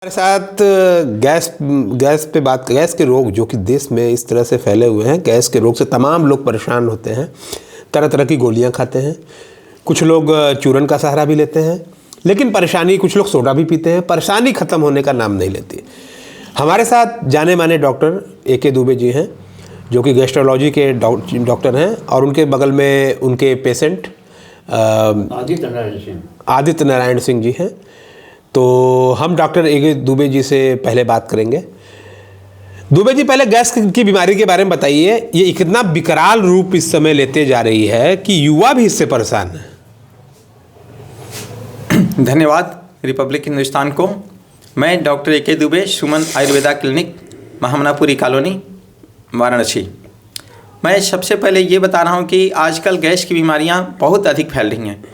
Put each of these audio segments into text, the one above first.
हमारे साथ गैस के रोग जो कि देश में इस तरह से फैले हुए हैं। गैस के रोग से तमाम लोग परेशान होते हैं, तरह तरह की गोलियां खाते हैं, कुछ लोग चूरन का सहारा भी लेते हैं, लेकिन परेशानी, कुछ लोग सोडा भी पीते हैं, परेशानी ख़त्म होने का नाम नहीं लेती। हमारे साथ जाने माने डॉक्टर ए.के. दुबे जी हैं, जो कि गैस्ट्रोलॉजी के डॉक्टर हैं, और उनके बगल में उनके पेशेंट आदित्य नारायण सिंह जी हैं। तो हम डॉक्टर ए.के. दुबे जी से पहले बात करेंगे। दुबे जी, पहले गैस की बीमारी के बारे में बताइए। ये इतना विकराल रूप इस समय लेते जा रही है कि युवा भी इससे परेशान है। धन्यवाद रिपब्लिक हिंदुस्तान को। मैं डॉक्टर ए.के. दुबे, सुमन आयुर्वेदा क्लिनिक, महामनापुरी कॉलोनी, वाराणसी। मैं सबसे पहले ये बता रहा हूँ कि आजकल गैस की बीमारियाँ बहुत अधिक फैल रही हैं।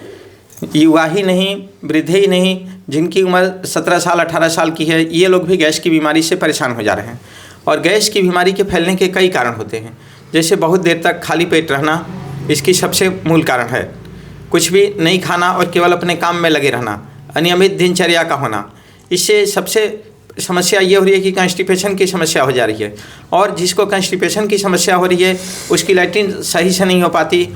युवा ही नहीं, वृद्ध ही नहीं, जिनकी उम्र 17 साल 18 साल की है, ये लोग भी गैस की बीमारी से परेशान हो जा रहे हैं। और गैस की बीमारी के फैलने के कई कारण होते हैं, जैसे बहुत देर तक खाली पेट रहना, इसकी सबसे मूल कारण है। कुछ भी नहीं खाना और केवल अपने काम में लगे रहना, अनियमित दिनचर्या का होना, इससे सबसे समस्या ये हो रही है कि कॉन्स्टिपेशन की समस्या हो जा रही है। और जिसको कॉन्स्टिपेशन की समस्या हो रही है, उसकी लैट्रिन सही से नहीं हो पाती,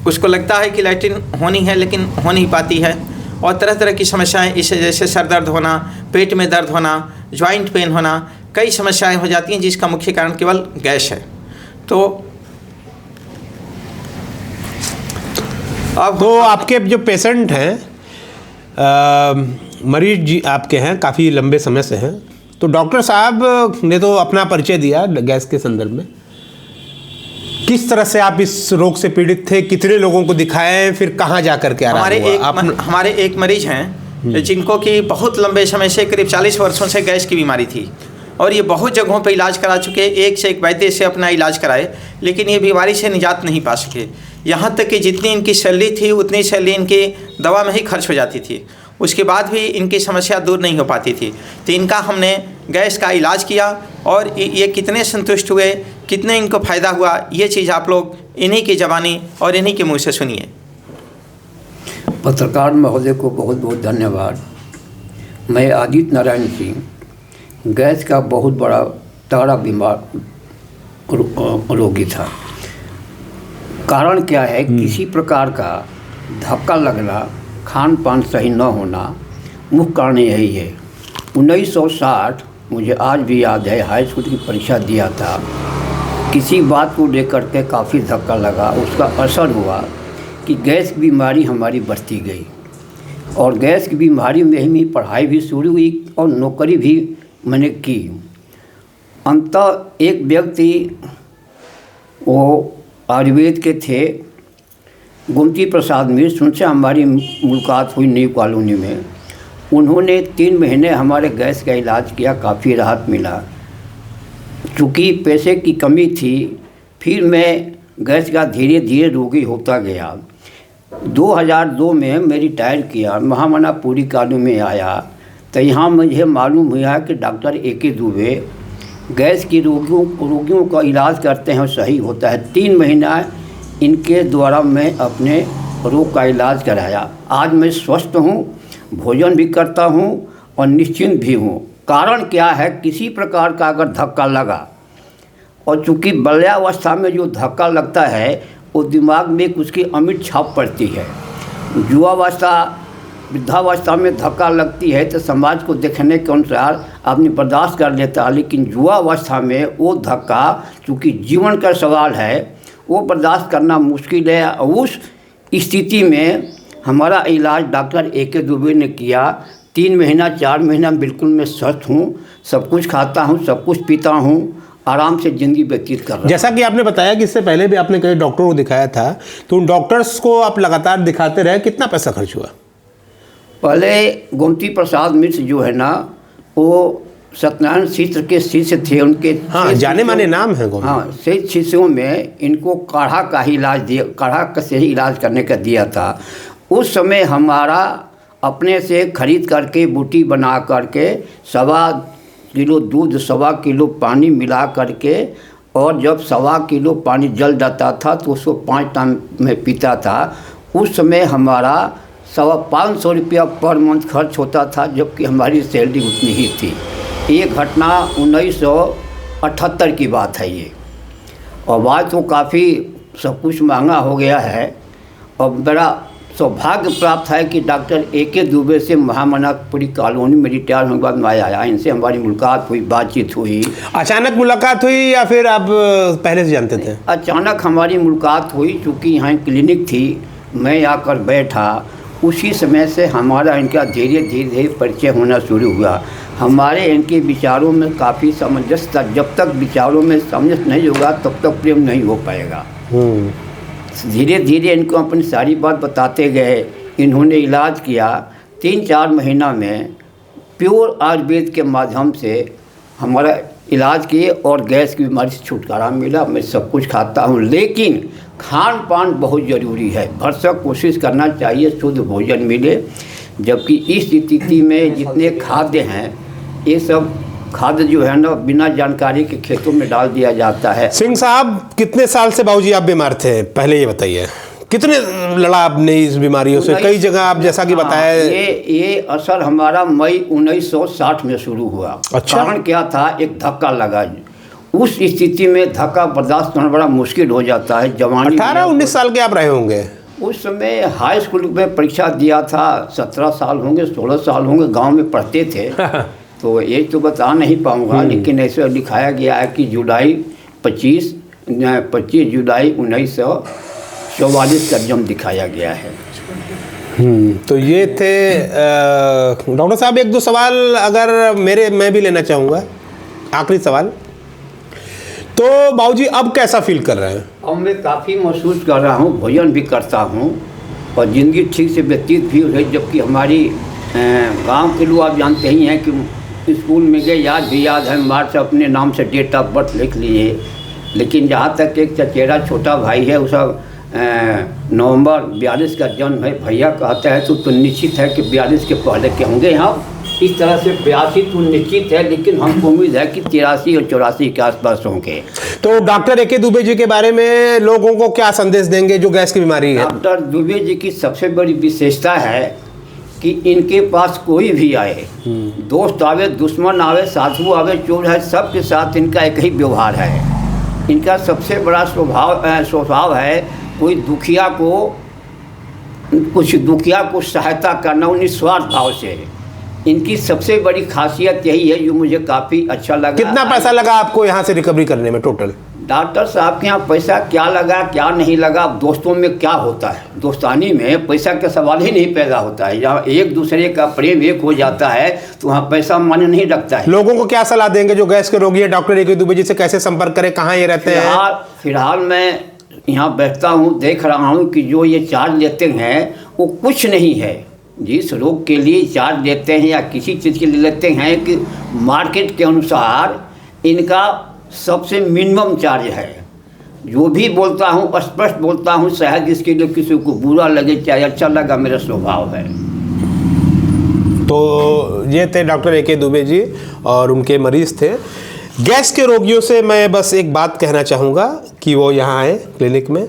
उसको लगता है कि लैट्रिन होनी है लेकिन हो नहीं पाती है। और तरह तरह की समस्याएं, इससे जैसे सर दर्द होना, पेट में दर्द होना, जॉइंट पेन होना, कई समस्याएं हो जाती हैं, जिसका मुख्य कारण केवल गैस है। तो अब तो आपके जो पेशेंट हैं, मरीज जी आपके हैं, काफ़ी लंबे समय से हैं, तो डॉक्टर साहब ने तो अपना परिचय दिया गैस के संदर्भ में। किस तरह से आप इस रोग से पीड़ित थे, कितने लोगों को दिखाएं, फिर कहाँ जा कर के हमारे एक मरीज हैं जिनको कि बहुत लंबे समय से, करीब 40 वर्षों से गैस की बीमारी थी, और ये बहुत जगहों पे इलाज करा चुके, एक से एक वैद्य से अपना इलाज कराए, लेकिन ये बीमारी से निजात नहीं पा सके। यहाँ तक कि जितनी इनकी सैलरी थी उतनी सैलरी इनकी दवा में ही खर्च हो जाती थी, उसके बाद भी इनकी समस्या दूर नहीं हो पाती थी। तो इनका हमने गैस का इलाज किया, और ये कितने संतुष्ट हुए, कितने इनको फ़ायदा हुआ, ये चीज़ आप लोग इन्हीं की ज़बानी और इन्हीं के मुँह से सुनिए। पत्रकार महोदय को बहुत बहुत धन्यवाद। मैं आदित्य नारायण सिंह, गैस का बहुत बड़ा तगड़ा बीमार रोगी था। कारण क्या है, किसी प्रकार का धक्का लगना, खान पान सही न होना, मुख्य कारण यही है। 1960 मुझे आज भी याद है, हाई स्कूल की परीक्षा दिया था, किसी बात को लेकर के काफ़ी धक्का लगा, उसका असर हुआ कि गैस की बीमारी हमारी बढ़ती गई, और गैस की बीमारी में ही पढ़ाई भी शुरू हुई और नौकरी भी मैंने की। अंततः एक व्यक्ति, वो आयुर्वेद के थे, गोमती प्रसाद मिश्र, उनसे हमारी मुलाकात हुई न्यू कॉलोनी में। उन्होंने 3 महीने हमारे गैस का इलाज किया, काफ़ी राहत मिला। चूँकि पैसे की कमी थी, फिर मैं गैस का धीरे धीरे रोगी होता गया। 2002 में मैं रिटायर किया, महामनापुरी कॉलोनी में आया, तो यहाँ मुझे मालूम हुआ कि डॉक्टर ए.के. दुबे गैस की रोगियों का इलाज करते हैं और सही होता है। 3 महीना इनके द्वारा मैं अपने रोग का इलाज कराया। आज मैं स्वस्थ हूँ, भोजन भी करता हूँ और निश्चिंत भी हूँ। कारण क्या है, किसी प्रकार का अगर धक्का लगा, और चूँकि बाल्यावस्था में जो धक्का लगता है वो दिमाग में उसकी अमिट छाप पड़ती है। युवावस्था, वृद्धावस्था में धक्का लगती है तो समाज को देखने के अनुसार आदमी बर्दाश्त कर लेता है, लेकिन युवावस्था में वो धक्का, चूँकि जीवन का सवाल है, वो बर्दाश्त करना मुश्किल है। उस स्थिति में हमारा इलाज डॉक्टर ए.के. दुबे ने किया। 3 महीना 4 महीना बिल्कुल मैं स्वस्थ हूँ, सब कुछ खाता हूँ, सब कुछ पीता हूँ, आराम से ज़िंदगी व्यतीत कर रहा हूँ। जैसा कि आपने बताया कि इससे पहले भी आपने कई डॉक्टरों को दिखाया था, तो उन डॉक्टर्स को आप लगातार दिखाते रहे, कितना पैसा खर्च हुआ? पहले गोमती प्रसाद मिश्र जो है ना, वो सत्यनारायण शिष्य के शिष्य थे, उनके हाँ, जाने माने नाम है। हाँ, 6 शिष्यों में इनको काढ़ा का ही इलाज दिया, काढ़ा से ही इलाज करने का दिया था। उस समय हमारा अपने से खरीद करके बूटी बना करके 1.25 किलो दूध, 1.25 किलो पानी मिला करके, और जब 1.25 किलो पानी जल जाता था तो उसको 5 टाइम में पीता था। उस समय हमारा ₹500 रुपया पर मंथ खर्च होता था, जबकि हमारी सैलरी उतनी ही थी। ये घटना 1978 की बात है ये। और आज तो काफ़ी सब कुछ महंगा हो गया है। और बड़ा सौभाग्य प्राप्त है कि डॉक्टर AK दुबे से महामनापुरी कॉलोनी में रिटायर होने के बाद मैं आया, इनसे हमारी मुलाकात हुई, बातचीत हुई। अचानक मुलाकात हुई या फिर आप पहले से जानते थे? अचानक हमारी मुलाकात हुई, चूँकि यहाँ क्लिनिक थी, मैं आकर बैठा, उसी समय से हमारा इनका धीरे धीरे परिचय होना शुरू हुआ। हमारे इनके विचारों में काफ़ी सामंजस्य था। जब तक विचारों में सामंजस्य नहीं होगा तब तक प्रेम नहीं हो पाएगा। धीरे धीरे इनको अपनी सारी बात बताते गए। इन्होंने इलाज किया। 3-4 महीना में प्योर आयुर्वेद के माध्यम से हमारा इलाज किए और गैस की बीमारी से छुटकारा मिला। मैं सब कुछ खाता हूँ, लेकिन खान पान बहुत ज़रूरी है। भरसक कोशिश करना चाहिए शुद्ध भोजन मिले, जबकि इस स्थिति में जितने खाद्य हैं ये सब खाद्य जो है ना बिना जानकारी के खेतों में डाल दिया जाता है। सिंह साहब, कितने साल से बाबूजी आप बीमार थे, पहले ये बताइए? कितने लड़ा आपने इस बीमारियों से? कई जगह आप जैसा कि बताया। ये असर हमारा मई 1960 में शुरू हुआ। अच्छा। कारण क्या था? एक धक्का लगा। उस स्थिति में धक्का बर्दाश्त करना बड़ा मुश्किल हो जाता है। जवानी 18-19 साल के आप रहे होंगे उस समय। हाई स्कूल में परीक्षा दिया था। 17 साल होंगे, 16 साल होंगे। गांव में पढ़ते थे। तो ये तो बता नहीं पाऊंगा, लेकिन ऐसे लिखाया गया है कि 25 जुलाई 1944 का जन्म दिखाया गया है। तो ये थे डॉक्टर साहब। 1-2 सवाल अगर मैं भी लेना चाहूँगा, आखिरी सवाल। तो बाबूजी अब कैसा फील कर रहे हैं? अब मैं काफ़ी महसूस कर रहा हूँ, भोजन भी करता हूँ और ज़िंदगी ठीक से व्यतीत भी हो रही। जबकि हमारी गांव के लोग आप जानते ही हैं कि स्कूल में गए, याद है, मार्च अपने नाम से डेट ऑफ बर्थ लिख लिए। लेकिन जहाँ तक एक चचेरा छोटा भाई है, उसका नवंबर 42 का जन्म है। भैया कहते हैं तो निश्चित है कि 42 के पहले के होंगे। हम इस तरह से 82 तो निश्चित है, लेकिन हमको उम्मीद है कि 83 और 84 के आसपास होंगे। तो डॉक्टर AK दुबे जी के बारे में लोगों को क्या संदेश देंगे जो गैस की बीमारी है? डॉक्टर दुबे जी की सबसे बड़ी विशेषता है कि इनके पास कोई भी आए, दोस्त आवे, दुश्मन आवे, साधु आवे, चोर है, सबके साथ इनका एक ही व्यवहार है। इनका सबसे बड़ा स्वभाव है कोई दुखिया को सहायता करना, निस्वार्थ भाव से। इनकी सबसे बड़ी खासियत यही है जो मुझे काफ़ी अच्छा लगा। कितना पैसा लगा आपको यहाँ से रिकवरी करने में टोटल? डॉक्टर साहब के यहाँ पैसा क्या लगा क्या नहीं लगा, दोस्तों में क्या होता है, दोस्तानी में पैसा का सवाल ही नहीं पैदा होता है। जहाँ एक दूसरे का प्रेम एक हो जाता है तो वहाँ पैसा मायने नहीं रखता है। लोगों को क्या सलाह देंगे जो गैस के रोगी है? डॉक्टर AK दुबे जी से कैसे संपर्क करें, कहाँ ये रहते हैं? फिलहाल मैं यहाँ बैठता हूँ, देख रहा हूँ कि जो ये चार्ज लेते हैं वो कुछ नहीं है। जिस रोग के लिए चार्ज लेते हैं या किसी चीज़ के लिए लेते हैं कि मार्केट के अनुसार इनका सबसे मिनिमम चार्ज है। जो भी बोलता हूँ स्पष्ट बोलता हूँ, शायद इसके लिए किसी को बुरा लगे चाहे अच्छा लगा, मेरा स्वभाव है। तो ये थे डॉक्टर AK दुबे जी और उनके मरीज़ थे। गैस के रोगियों से मैं बस एक बात कहना चाहूँगा कि वो यहाँ आए क्लिनिक में,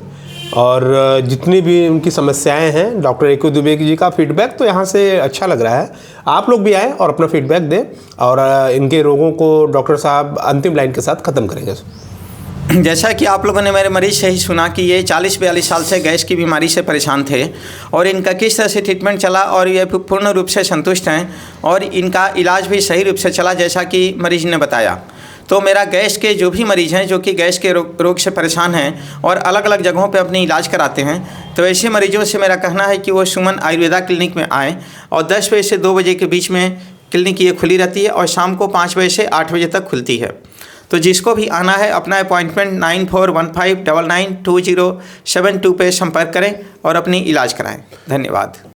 और जितनी भी उनकी समस्याएं हैं, डॉक्टर AK दुबे जी का फीडबैक तो यहाँ से अच्छा लग रहा है। आप लोग भी आएँ और अपना फीडबैक दें, और इनके रोगों को डॉक्टर साहब अंतिम लाइन के साथ ख़त्म करेंगे। जैसा कि आप लोगों ने मेरे मरीज से ही सुना कि ये 40-42 साल से गैस की बीमारी से परेशान थे और इनका किस तरह से ट्रीटमेंट चला और ये पूर्ण रूप से संतुष्ट हैं और इनका इलाज भी सही रूप से चला जैसा कि मरीज ने बताया। तो मेरा गैस के जो भी मरीज़ हैं जो कि गैस के रोग से परेशान हैं और अलग अलग जगहों पे अपनी इलाज कराते हैं, तो ऐसे मरीजों से मेरा कहना है कि वो सुमन आयुर्वेदा क्लिनिक में आएँ। और 10 बजे से 2 बजे के बीच में क्लिनिक ये खुली रहती है और शाम को 5 बजे से 8 बजे तक खुलती है। तो जिसको भी आना है अपना अपॉइंटमेंट 9415992072 पे संपर्क करें और अपनी इलाज कराएँ। धन्यवाद।